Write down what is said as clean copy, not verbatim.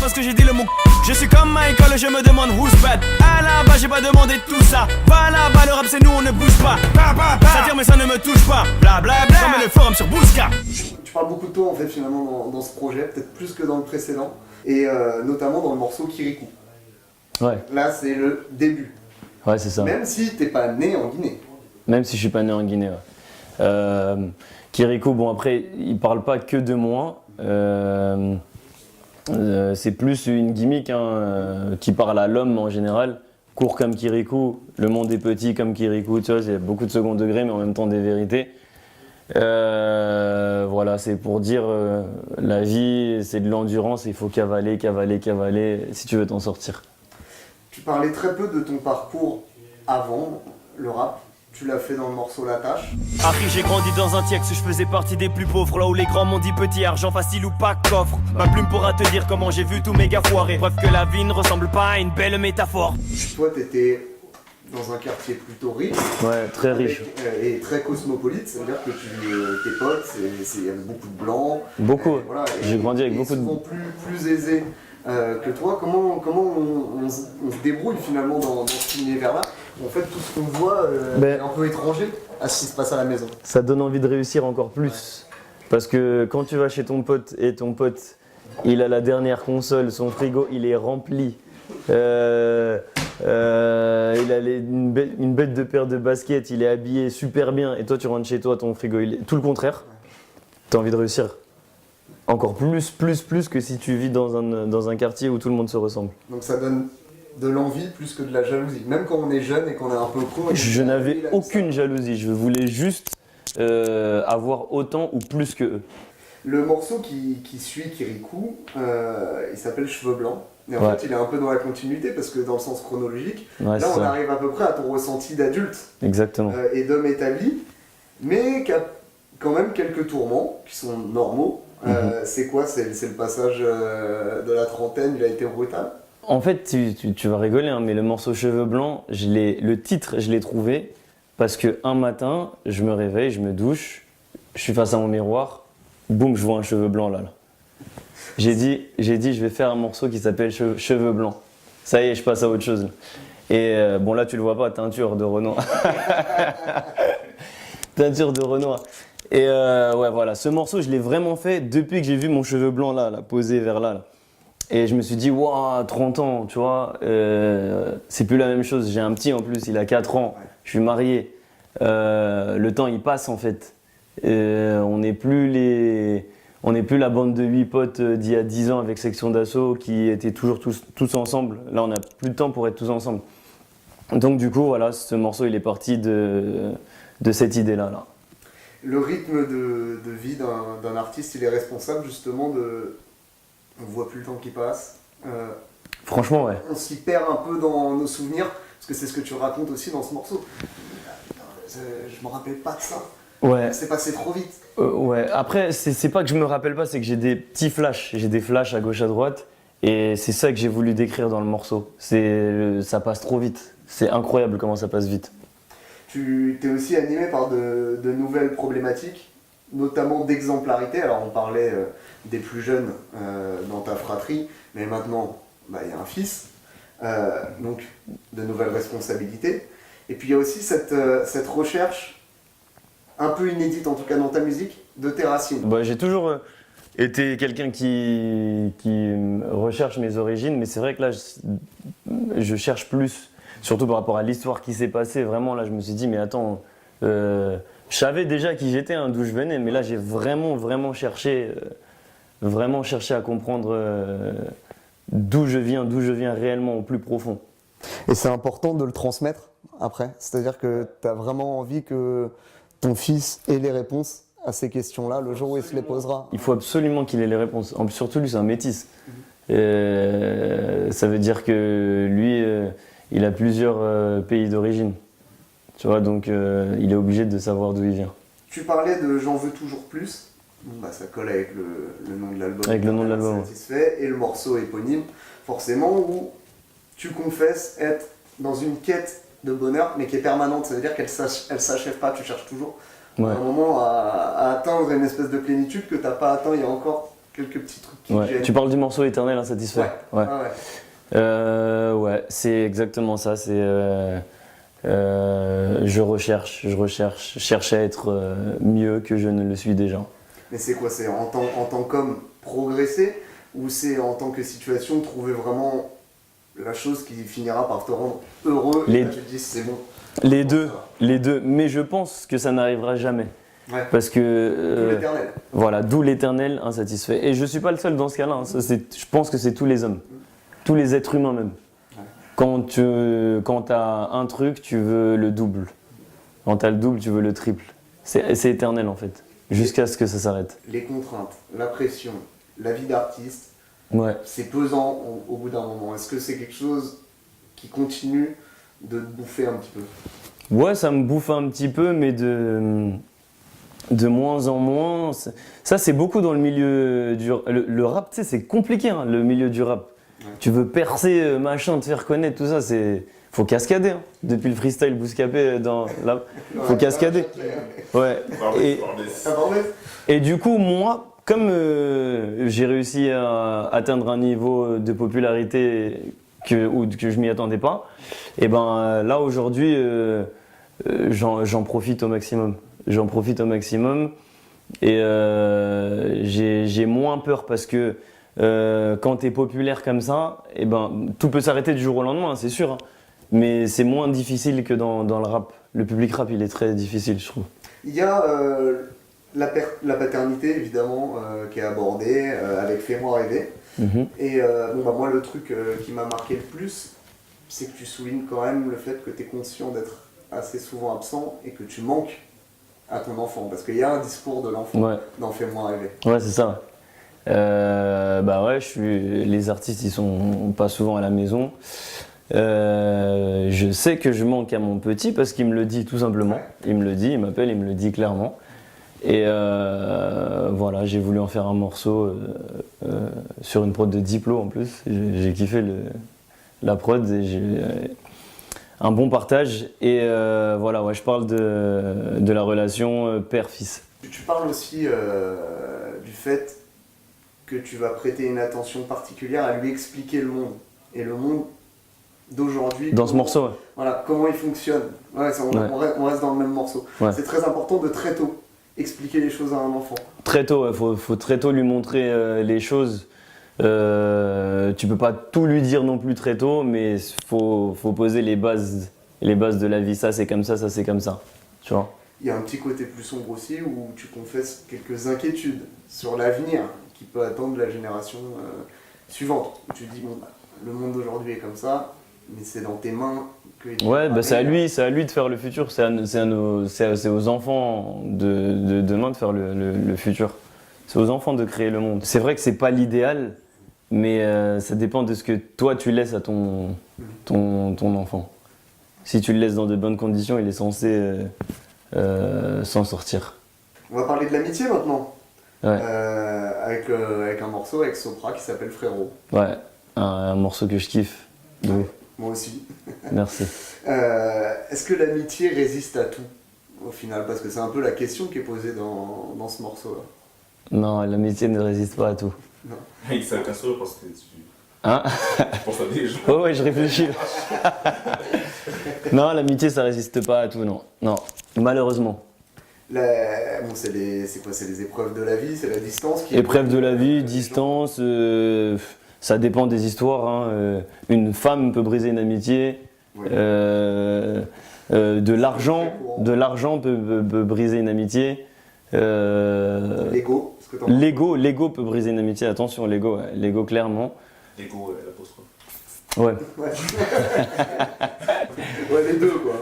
parce que j'ai dit le mot. Je suis comme Michael et je me demande who's bad. À la base j'ai pas demandé tout ça. Va là-bas, le rap c'est nous, on ne bouge pas. Ça tire mais ça ne me touche pas. Bla bla bla. Comme le forum sur Bousca. Tu parles beaucoup de toi en fait finalement dans ce projet, peut-être plus que dans le précédent. Et notamment dans le morceau Kirikou. Ouais. Là c'est le début. Ouais, c'est ça. Même si t'es pas né en Guinée. Même si je suis pas né en Guinée. Ouais. Kirikou, bon après, il parle pas que de moi. C'est plus une gimmick qui parle à l'homme en général. Court comme Kirikou, le monde est petit comme Kirikou, tu vois, il y a beaucoup de second degré mais en même temps des vérités. Voilà, c'est pour dire la vie, c'est de l'endurance, il faut cavaler, cavaler, cavaler si tu veux t'en sortir. Tu parlais très peu de ton parcours avant le rap. Tu l'as fait dans le morceau La Tâche. Harry, j'ai grandi dans un tiex où je faisais partie des plus pauvres. Là où les grands m'ont dit petit, argent facile ou pas coffre. Ma plume pourra te dire comment j'ai vu tous mes gars foirer. Preuve que la vie ne ressemble pas à une belle métaphore. Toi, t'étais dans un quartier plutôt riche. Ouais, très riche. Et très cosmopolite, ça veut dire que tes potes, il y avait beaucoup de blancs. Beaucoup, voilà, j'ai grandi avec beaucoup de... Ils sont plus aisés que toi. Comment on se débrouille finalement dans cet univers-là? En fait, tout ce qu'on voit est un peu étranger à ce qui se passe à la maison. Ça donne envie de réussir encore plus. Parce que quand tu vas chez ton pote et ton pote, il a la dernière console, son frigo, il est rempli. Il a une bête de paire de baskets, il est habillé super bien. Et toi, tu rentres chez toi, ton frigo, il est tout le contraire. Tu as envie de réussir. Encore plus que si tu vis dans un quartier où tout le monde se ressemble. Donc ça donne de l'envie plus que de la jalousie. Même quand on est jeune et qu'on est un peu con. Je n'avais aucune jalousie, je voulais juste avoir autant ou plus que eux. Le morceau qui suit Kirikou, il s'appelle Cheveux Blancs. Et en Ouais. fait, il est un peu dans la continuité parce que dans le sens chronologique, Ouais, là on ça. arrive à peu près à ton ressenti d'adulte Exactement. et d'homme établi, mais qui a quand même quelques tourments qui sont normaux. C'est quoi? C'est le passage de la trentaine, il a été brutal? En fait, tu vas rigoler, hein, mais le morceau Cheveux Blancs, le titre, je l'ai trouvé parce qu'un matin, je me réveille, je me douche, je suis face à mon miroir, boum, je vois un cheveu blanc là. J'ai dit, je vais faire un morceau qui s'appelle Cheveux Blancs. Ça y est, je passe à autre chose. Et bon, là, tu le vois pas, teinture de Renoir. Teinture de Renoir. Et ouais, voilà, ce morceau, je l'ai vraiment fait depuis que j'ai vu mon cheveu blanc là, posé vers là. Et je me suis dit, waouh, 30 ans, tu vois, c'est plus la même chose. J'ai un petit en plus, il a 4 ans, je suis marié. Le temps, il passe en fait. On n'est plus la bande de 8 potes d'il y a 10 ans avec Section d'Assaut qui étaient toujours tous ensemble. Là, on n'a plus de temps pour être tous ensemble. Donc du coup, voilà, ce morceau, il est parti de cette idée-là. Là. Le rythme de vie d'un artiste, il est responsable justement de... On voit plus le temps qui passe. Franchement, ouais. On s'y perd un peu dans nos souvenirs, parce que c'est ce que tu racontes aussi dans ce morceau. Je me rappelle pas de ça. Ouais. C'est passé trop vite. Ouais. Après, c'est pas que je me rappelle pas, c'est que j'ai des petits flashs. J'ai des flashs à gauche, à droite. Et c'est ça que j'ai voulu décrire dans le morceau. Ça passe trop vite. C'est incroyable comment ça passe vite. Tu t'es aussi animé par de nouvelles problématiques, notamment d'exemplarité. Alors on parlait des plus jeunes dans ta fratrie, mais maintenant il y a un fils, donc de nouvelles responsabilités. Et puis il y a aussi cette recherche, un peu inédite en tout cas dans ta musique, de tes racines. J'ai toujours été quelqu'un qui recherche mes origines, mais c'est vrai que là je cherche plus. Surtout par rapport à l'histoire qui s'est passée, vraiment là je me suis dit mais attends, je savais déjà qui j'étais, hein, d'où je venais, mais là j'ai vraiment cherché à comprendre d'où je viens réellement au plus profond. Et c'est important de le transmettre après, c'est-à-dire que tu as vraiment envie que ton fils ait les réponses à ces questions-là le jour où il se les posera. Il faut absolument qu'il ait les réponses, surtout lui c'est un métis. Ça veut dire que lui... il a plusieurs pays d'origine, tu vois, donc il est obligé de savoir d'où il vient. Tu parlais de J'en veux toujours plus, ça colle avec le nom de l'album. Avec le nom de l'album. Satisfait, et le morceau éponyme, forcément, où tu confesses être dans une quête de bonheur, mais qui est permanente, ça veut dire qu'elle s'achève pas, tu cherches toujours un moment à atteindre une espèce de plénitude que tu n'as pas atteint il y a encore quelques petits trucs qui Ouais. te gênent. Tu parles du morceau Éternel Insatisfait? Ouais. Ah ouais. Ouais, c'est exactement ça. C'est je cherche à être mieux que je ne le suis déjà. Mais c'est quoi? C'est en tant qu'homme progresser ou c'est en tant que situation trouver vraiment la chose qui finira par te rendre heureux et là tu te dis c'est bon. Les deux. Mais je pense que ça n'arrivera jamais. Ouais. Parce que Tout l'éternel. voilà, d'où l'éternel insatisfait. Et je suis pas le seul dans ce cas-là. Hein. Je pense que c'est tous les hommes, tous les êtres humains même. Ouais. Quand t'as un truc, tu veux le double. Quand t'as le double, tu veux le triple. C'est éternel en fait, jusqu'à ce que ça s'arrête. Les contraintes, la pression, la vie d'artiste, Ouais. c'est pesant au bout d'un moment. Est-ce que c'est quelque chose qui continue de te bouffer un petit peu? Ouais, ça me bouffe un petit peu, mais de moins en moins. Ça, c'est beaucoup dans le milieu du le rap, tu sais, c'est compliqué, hein, le milieu du rap. Ouais. Tu veux percer, machin, te faire connaître, tout ça, faut cascader. Hein. Depuis le freestyle Bouscapé, faut cascader. Ouais. Et du coup, moi, comme j'ai réussi à atteindre un niveau de popularité que je m'y attendais pas, et ben là aujourd'hui, j'en profite au maximum. J'en profite au maximum et j'ai moins peur parce que quand tu es populaire comme ça, et ben tout peut s'arrêter du jour au lendemain, c'est sûr. Hein. Mais c'est moins difficile que dans le rap. Le public rap, il est très difficile, je trouve. Il y a la paternité évidemment qui est abordée avec Fais-moi rêver. Mm-hmm. Et moi le truc qui m'a marqué le plus, c'est que tu soulignes quand même le fait que tu es conscient d'être assez souvent absent et que tu manques à ton enfant. Parce qu'il y a un discours de l'enfant Ouais. dans Fais-moi rêver. Ouais, c'est ça. Bah ouais, les artistes, ils sont pas souvent à la maison. Je sais que je manque à mon petit parce qu'il me le dit tout simplement. Ouais. Il me le dit, il m'appelle, il me le dit clairement. Et voilà, j'ai voulu en faire un morceau sur une prod de Diplo en plus. J'ai kiffé la prod et j'ai un bon partage. Et voilà, ouais, je parle de la relation père-fils. Tu parles aussi du fait que tu vas prêter une attention particulière à lui expliquer le monde. Et le monde d'aujourd'hui. Dans ce morceau, ouais. Voilà, comment il fonctionne. Ouais, on reste dans le même morceau. Ouais. C'est très important de très tôt expliquer les choses à un enfant. Très tôt, il faut très tôt lui montrer les choses. Tu peux pas tout lui dire non plus très tôt, mais faut poser les bases de la vie. Ça c'est comme ça c'est comme ça. Tu vois. Il y a un petit côté plus sombre aussi où tu confesses quelques inquiétudes sur l'avenir qui peut attendre la génération suivante. Où tu dis bon, le monde d'aujourd'hui est comme ça, mais c'est dans tes mains que. Ouais, bah c'est à lui de faire le futur. C'est aux enfants de demain de faire le futur. C'est aux enfants de créer le monde. C'est vrai que c'est pas l'idéal, mais ça dépend de ce que toi tu laisses à ton enfant. Si tu le laisses dans de bonnes conditions, il est censé s'en sortir. On va parler de l'amitié maintenant. Ouais. Avec un morceau avec Sopra qui s'appelle Frérot. Ouais, un morceau que je kiffe. De ouf. Moi aussi. Merci. Est-ce que l'amitié résiste à tout au final? Parce que c'est un peu la question qui est posée dans ce morceau-là. Non, l'amitié ne résiste pas à tout. Il s'est cassé parce que Hein? tu penses à des gens. Oh ouais, je réfléchis. Non, l'amitié, ça résiste pas à tout, non. Non, malheureusement. C'est les épreuves de la vie, c'est la distance qui est... Épreuve de la vie, distance, ça dépend des histoires. Hein. Une femme peut briser une amitié. Ouais. De l'argent peut briser une amitié. L'ego. L'ego peut briser une amitié. Attention, l'ego clairement. L'ego, l'apostrophe. Ouais. Ouais. Ouais, les deux quoi.